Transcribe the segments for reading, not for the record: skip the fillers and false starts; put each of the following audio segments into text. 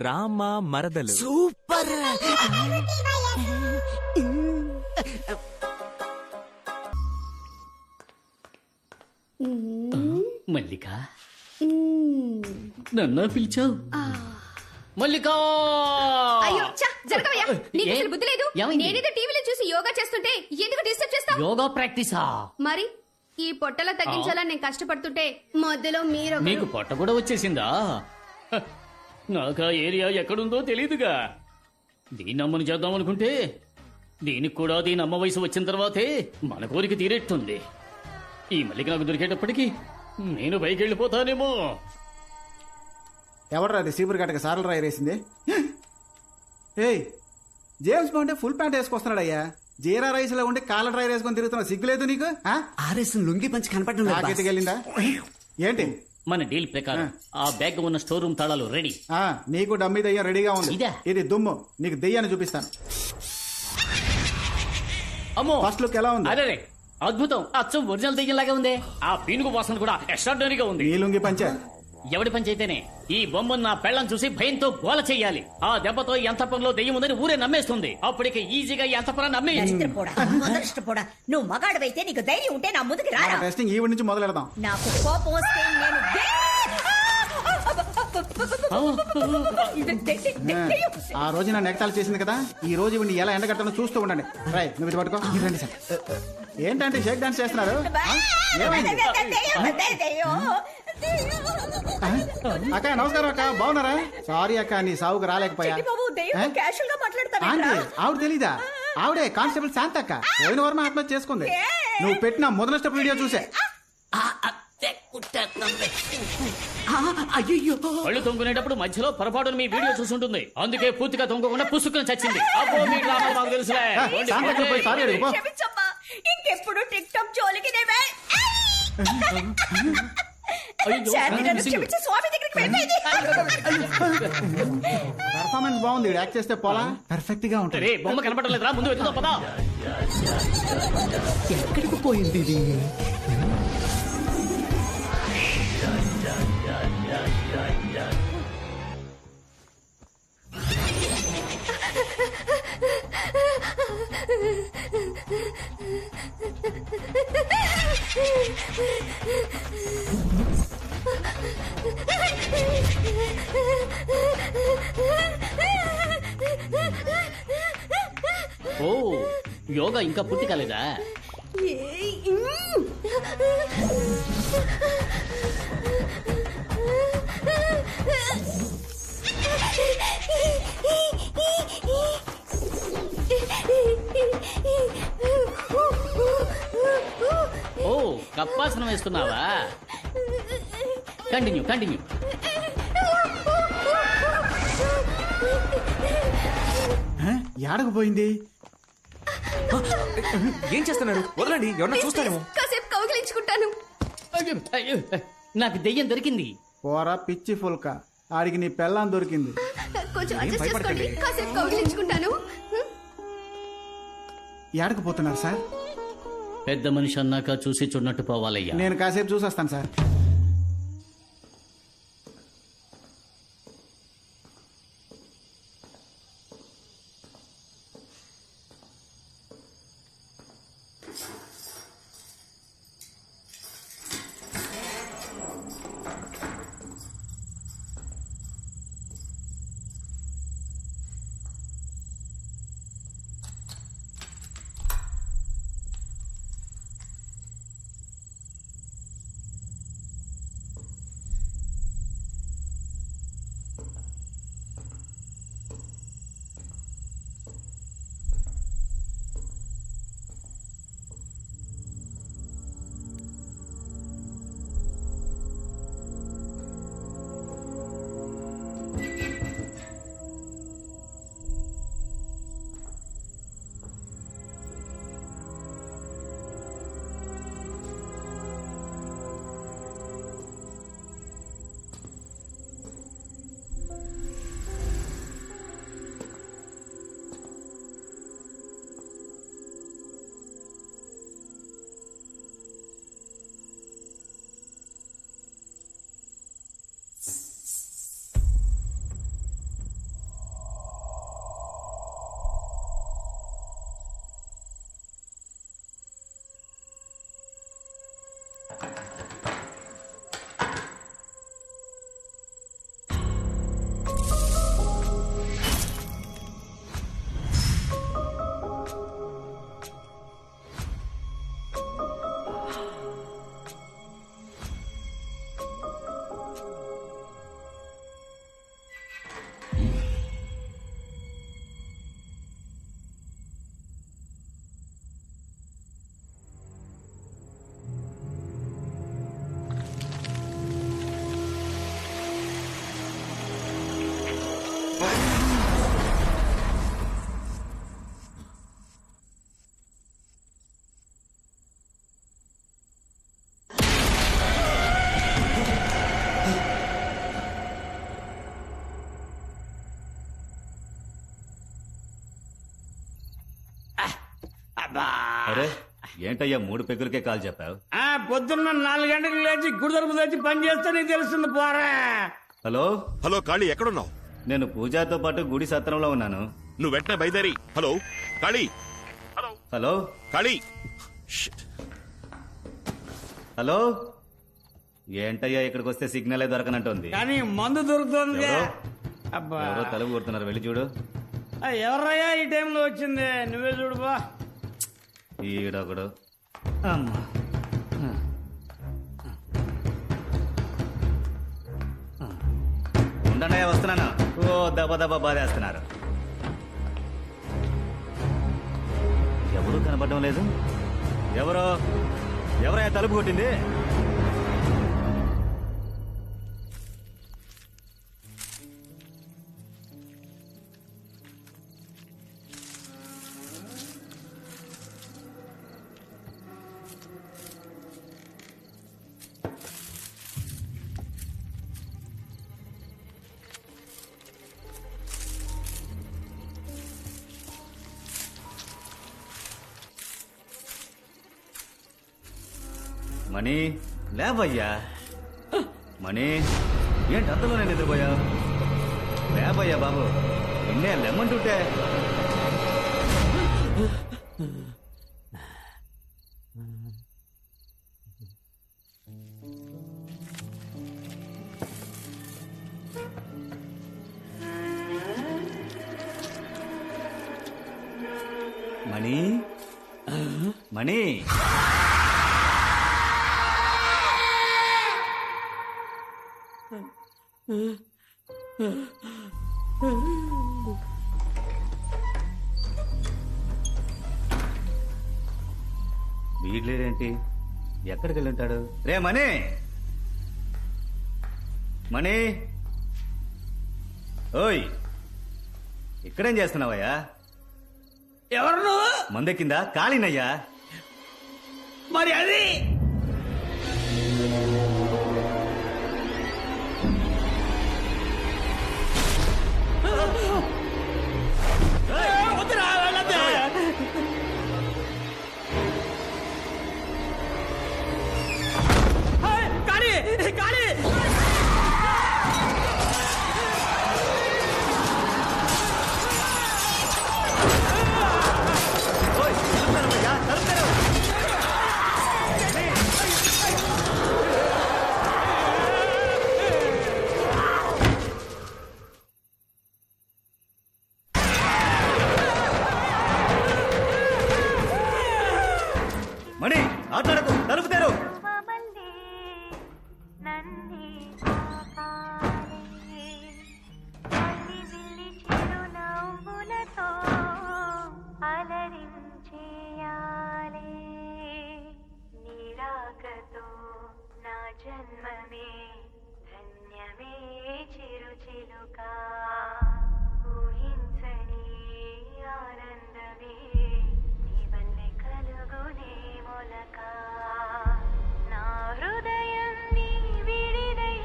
రామ మరదలు. సూపర్. మల్లిక, నన్ను పిలిచావు? మల్లిక! అయ్యో జరగవయ్యా, నీకు ఏ? అసలు బుద్ధి లేదు. ఏమైంది? నేనేదో టీవీలో చూసి యోగా చేస్తుంటే ఎందుకు డిస్టర్బ్ చేస్తావు? యోగా ప్రాక్టీసా? మరి ఈ పొట్టలా తగ్గించాలని నేను కష్టపడుతుంటే మధ్యలో మీరు నీకు పొట్ట కూడా వచ్చేసిందా? హ, నాకు ఆ ఏరియా ఎక్కడుందో తెలీదుగా. దీన్ని అమ్మని చేద్దాం అనుకుంటే దీనికి కూడా దీని అమ్మ వయసు వచ్చిన తర్వాతే మన కోరిక తీరేట్టుంది. ఈ మల్లిక నాకు దొరికేటప్పటికి నేను పైకి వెళ్ళిపోతానేమో. ఎవడరా రిసీవర్ గట్టక సారలు రాయరేసింది? ఏయ్, జేమ్స్ బాండే ఫుల్ ప్యాంట్ వేసుకొస్తున్నాడు అయ్యా. జీరా రైస్ లో ఉండి కాలర్ డ్రైర్ వేసుకొని తిరుగుతున్నావు, సిగ్గులేదు నీకు? ఆర్ఎస్ లుంగి పంచి కనపడడం లేదు బాస్. వెళ్ళిందా ఏంటి? మన డీల్ ప్రకారం ఆ బ్యాగ్ ఉన్న స్టోర్ రూమ్ తాళాలు రెడీ. నీకు డమ్మీ దెయ్యం రెడీగా ఉంది. ఇదా? ఇది దుమ్ము, నీకు దెయ్యాన్ని చూపిస్తాను. అమ్మో, ఫస్ట్ లుక్ ఎలా ఉంది? అరే అద్భుతం, అచ్చం ఒరిజినల్ దెయ్యంలాగా ఉంది. ఆ పీనుగు వాసన కూడా ఎక్స్ట్రాడినరీగా ఉంది. నీ లుంగి పంచే. ఎవడి పని అయితేనే ఈ బొమ్మను నా పెళ్ళం చూసి భయంతో గోల చెయ్యాలి. ఆ దెబ్బతో ఈ అంతఃపురంలో దెయ్యం ఉందని ఊరే నమ్మేస్తుంది. అప్పటికి ఈజీగా ఈ అంతఃపురాన్ని నమ్మేయచ్చు. మొదలష్టపోడా, నువ్వు మగాడవైతే నీకు ధైర్యం ఉంటే నా ముందుకు రా. టెస్టింగ్ ఈవిడ నుంచి మొదలు పెడదాం. నాకు కోపం వస్తే నేను ఆ రోజు నా నెగతాలు చేసింది కదా, ఈ రోజు ఇవి ఎలా ఎండగట్టను చూస్తూ ఉండండి. రై, నువ్వు ఇది పట్టుకో. రండి సార్. ఏంటంటే షేక్ డాన్స్ చేస్తున్నారు? ఏమైంది? అక్క నమస్కారం అక్క, బాగున్నారా? సారీ అక్క, నీ సావుకు రాలేకపోయా. క్యాషువల్ గా ఆంటీ, ఆవిడ తెలీదా? ఆవిడే కానిస్టేబుల్ శాంత అక్క. పోయిన వారం ఆత్మహత్య చేసుకుంది. నువ్వు పెట్టిన మొదల స్టెప్ వీడియో చూసే. అయ్యో, కళ్ళు తొంగునేటప్పుడు మధ్యలో పొరపాటును మీ వీడియో చూసుంటుంది. అందుకే పూర్తిగా తొంగకుండా పుసుకుని చచ్చింది. అబ్బో, మీ డ్రామా మాకు తెలుసులే. శాంత అక్కడ పోయి సారీ అడుగు పో. క్షమించమ్మా, ఇంకెప్పుడు టిక్ టాక్ జోలికి స్వామి దగ్గరికి పర్ఫార్మెన్స్ బాగుంది, యాక్ట్ చేస్తే పోలా పర్ఫెక్ట్ గా ఉంటుంది. రే, బొమ్మ కనపడలేదురా, ముందు వెతుకుతా పదా. ఎక్కడికి పోయింది ఇది? ఓ, యోగా ఇంకా పూర్తి కాలేదా? ఓ, కప్పాసనం వేస్తున్నావా? Continue continue. యాడకు పోయింది? ఏం చేస్తున్నారు? వదలండి, ఎవరన్నా చూస్తారేమో. కాసేపు కౌగిలించుకుంటాను. అయ్యో, నాకు దెయ్యం దొరికింది. పోరా పిచ్చి ఫుల్క, ఆడికి నీ పెళ్ళాం దొరికింది. కొంచెం అడ్జస్ట్ చేసుకోండి, కాసేపు కౌగిలించుకుంటాను. యాడకు పోతున్నారు సార్? పెద్ద మనిషి అన్నాక చూసి చూడనట్టు పోవాలయ్యా. నేను కాసేపు చూసొస్తాను సార్. అరే ఏంటయ్యా 3 పెగ్గులకే కాల్ చెప్పావు? పొద్దున్న 4 గంటలకు లేచి గుడి తరపు తెచ్చి పని చేస్తే నీకు తెలుస్తుంది పోరా. హలో హలో కాళీ, ఎక్కడున్నావు? నేను పూజాతో పాటు గుడి సత్రంలో ఉన్నాను. నువ్వు వెంటనే బయలుదేరి. హలో కాళీ, హలో కాళీ. హలో ఏంటయ్యా ఇక్కడికి వస్తే సిగ్నలే దొరకనంటుంది. కానీ మందు దొరుకుతుంది. ఎవరో? అబ్బా, ఎవరో తలుపు కొడుతున్నారు, వెళ్ళి చూడు. ఎవర్రయ్యా ఈ టైంలో వచ్చింది? నువ్వే చూడు బా. ఈడొకడు. అమ్మా ఉండన్నయ్య వస్తున్నాను. ఓ దెబ్బ దెబ్బ బాధేస్తున్నారు. ఎవరు కనపడడం లేదు. ఎవరయ్యా తలుపు కొట్టింది? మణి లేవయ్యా. మణి ఏంటి అంతలో నేను నిద్రపోయా? లేవయ్యా బాబు, నిన్నే లెమ్మంటుంటే. మణి మణి వీడ్లేదేంటి? ఎక్కడికి వెళ్ళి ఉంటాడు? రే మణి, మణి, ఓయ్ ఇక్కడేం చేస్తున్నావయ్యా? ఎవరు నువ్వు? మందెక్కిందా? కాళీనయ్యా. మరి అది వద్దురా, వెళ్ళొద్దు. కాళీ, కాళీ. ఓయ్, తలుపుతారమ్మయ్యా, తలుపుతారు. మణి ఆటలాడకు, తలుపుతారు. జన్మమే ధన్యమే చిరుచిలుక ఊహించని ఆనందమే నీ వల్లే కలుగునే మొలక నా హృదయం నీ విడిదై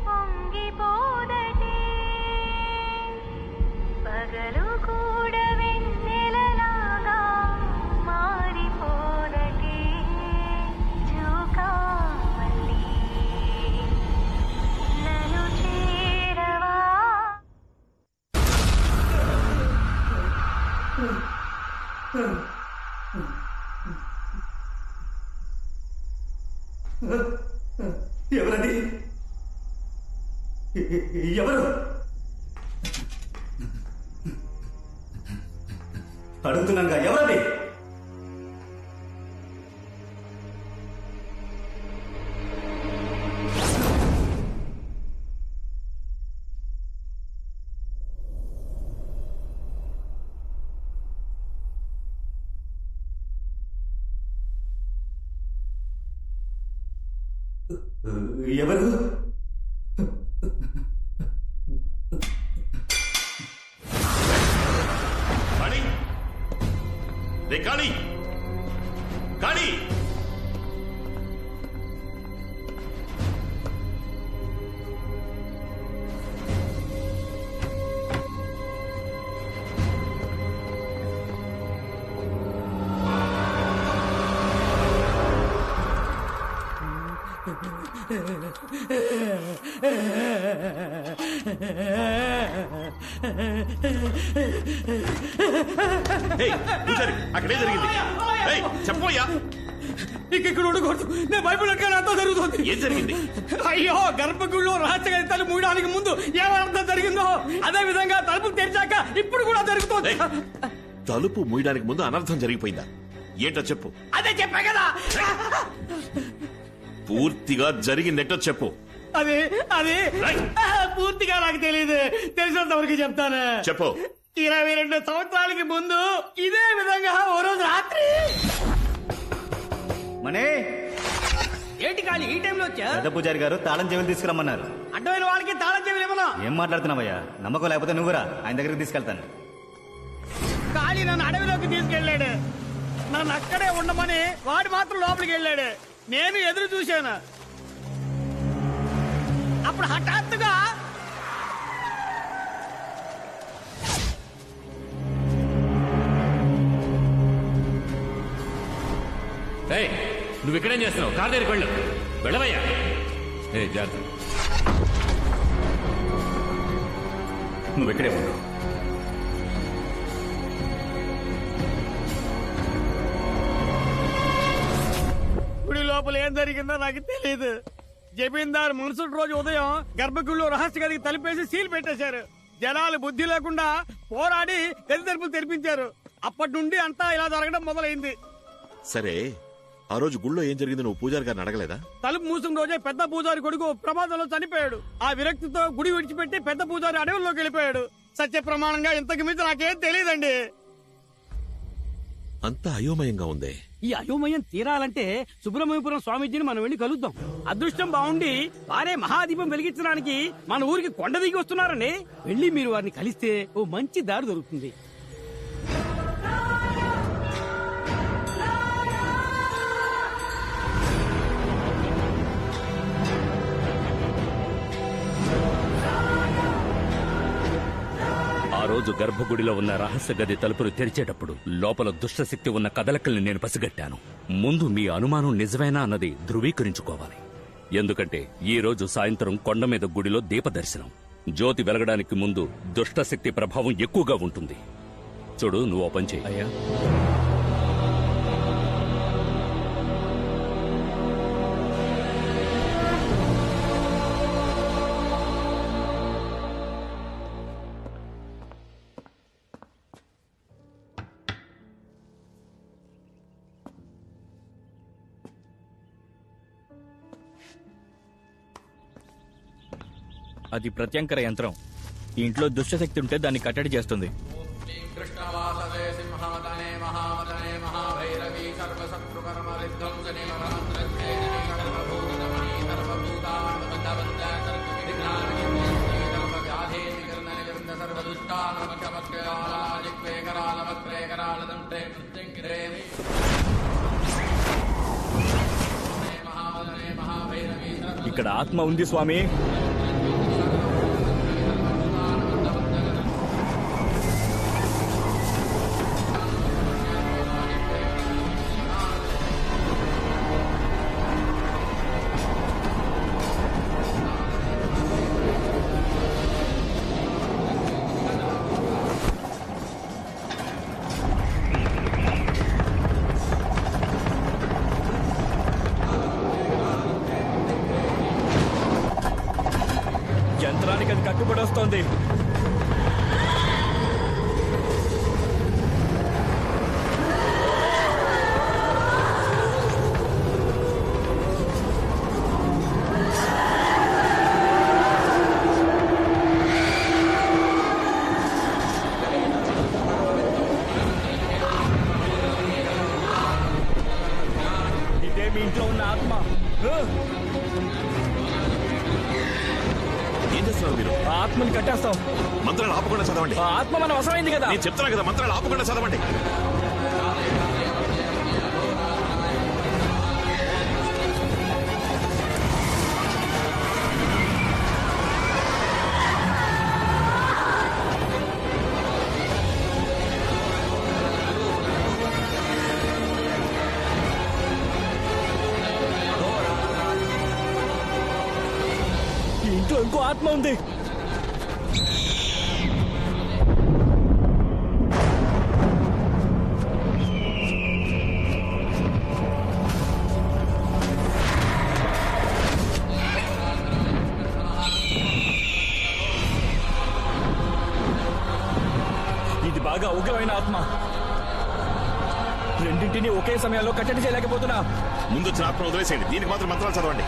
పొంగిపోదటే పగలు కూడా వెన్నెలలాగా మారిపోదటే జూకా నన్ను చేరవా. ఎవరది? ఎవరు? అడుగుతున్నాగా, ఎవరది? ఎవరు? రే కాళీ కాళీ ఏయ్, పూజారి, అక్కడే జరిగింది. ఏయ్, చెప్పయ్యా ఇక్కడ ఉండకూడదు. నేను భయపడక నాతో జరుగుతుంది. ఏం జరిగింది? అయ్యో, గర్భగుడిలో రహస్య గదితాలు మూయడానికి ముందు ఏమర్థం జరిగిందో అదే విధంగా తలుపు తెరిచాక ఇప్పుడు కూడా జరుగుతుంది. ఏయ్, తలుపు మూయడానికి ముందు అనర్థం జరిగిపోయిందా? ఏంటో చెప్పు. అదే చెప్పా కదా. పూర్తిగా జరిగిందేంటో చెప్పు. అది అది పూర్తిగా నాకు తెలియదు. తెలిసినంత వరకు చెప్తాను. చెప్పు. 22 సంవత్సరాలకి ముందు ఇదే విధంగా ఓ రోజు రాత్రి. మనే ఏంటి కాళీ ఈ టైంలో వచ్చా? పెద్ద పూజారి గారు తాళం చెవులు తీసుకురమ్మన్నారు. అడ్డమైన వాళ్ళకి తాళం చెవులు ఇవ్వను. ఏం మాట్లాడుతున్నావయ్యా? నమ్మకం లేకపోతే నువ్వురా, ఆయన దగ్గరికి తీసుకెళ్తాను. కాళీ నన్ను అడవిలోకి తీసుకెళ్ళాడు. నన్ను అక్కడే ఉండమని వాడు మాత్రం లోపలికి వెళ్ళాడు. నేను ఎదురు చూశాను. అప్పుడు హఠాత్తుగా నువ్వు ఇక్కడేం చేస్తున్నావు? కార్ దగ్గరికి వెళ్ళు. వెళ్ళవయ్యా. ఏ జాగ్రత్త, నువ్వు ఇక్కడే ఉండు. గుడి లోపల ఏం జరిగిందో నాకు తెలియదు. జమీందారు మనుషుల రోజు ఉదయం గర్భగుడిలో రహస్య గదికి తలుపేసి సీల్ పెట్టేశారు. జనాలు బుద్ధి లేకుండా పోరాడి గది తలుపులు తెరిపించారు. అప్పటి నుండి అంతా ఇలా జరగడం మొదలైంది. సరే, ఆ రోజు గుళ్ళో ఏం జరిగింది నువ్వు పూజారి గారిని అడగలేదా? తలుపు మూసిన రోజే పెద్ద పూజారి కొడుకు ప్రమాదంలో చనిపోయాడు. ఆ విరక్తితో గుడి విడిచిపెట్టి పెద్ద పూజారి అడవుల్లోకి వెళ్ళిపోయాడు. సత్య ప్రమాణంగా ఇంతకు మించి నాకేం తెలియదండి. అంతా అయోమయంగా ఉంది. ఈ అయోమయం తీరాలంటే సుబ్రహ్మణ్యపురం స్వామీజీని మనం వెళ్ళి కలుద్దాం. అదృష్టం బాగుండి వారే మహాదీపం వెలిగించడానికి మన ఊరికి కొండ దిగి వస్తున్నారండి. వెళ్ళి మీరు వారిని కలిస్తే ఓ మంచి దారి దొరుకుతుంది. ఆ రోజు గర్భగుడిలో ఉన్న రహస్య గది తలుపులు తెరిచేటప్పుడు లోపల దుష్టశక్తి ఉన్న కదలకల్ని నేను పసిగట్టాను. ముందు మీ అనుమానం నిజమేనా అన్నది ధృవీకరించుకోవాలి. ఎందుకంటే ఈ రోజు సాయంత్రం కొండ మీద గుడిలో దీపదర్శనం. జ్యోతి వెలగడానికి ముందు దుష్టశక్తి ప్రభావం ఎక్కువగా ఉంటుంది. చూడు, నువ్వు ఓ పని చెయ్యి. అయ్యా, అది ప్రత్యంకర యంత్రం. ఈ ఇంట్లో దుష్టశక్తి ఉంటే దాన్ని కట్టడి చేస్తుంది. ఇక్కడ ఆత్మ ఉంది స్వామి. యంత్రానికి అది కట్టుబడి వస్తోంది. ఇదే మీ ఇంట్లో ఉన్న ఆత్మ. ఏం చేస్తున్నారు మీరు? ఆ ఆత్మని కట్టేస్తాం. మంత్రాలు ఆపకుండా చదవండి. ఆ ఆత్మ మనం అవసరమైంది కదా. నేను చెప్తున్నా కదా, మంత్రాలు ఆపకుండా చదవండి. ఇంట్లో ఇంకో ఆత్మ ఉంది. ఇది బాగా ఉగ్రమైన ఆత్మ. రెండింటినీ ఒకే సమయంలో కట్టడి చేయలేకపోతున్నా. ముందు వచ్చిన ఆత్మ వదిలేసేయండి, దీనికి మాత్రం మంత్రాలు చదవండి.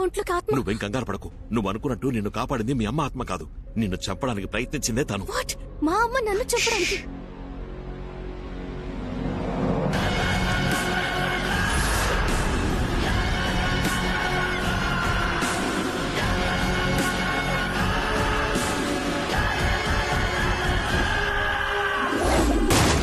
ఒంట్లోకి ఆత్మ. నువ్వేం కంగారు పడకు. నువ్వు అనుకున్నట్టు నిన్ను కాపాడింది మీ అమ్మ ఆత్మ కాదు. నిన్ను చంపడానికి ప్రయత్నించిందే తను. వాట్? మా అమ్మ నన్ను చంపడానికి?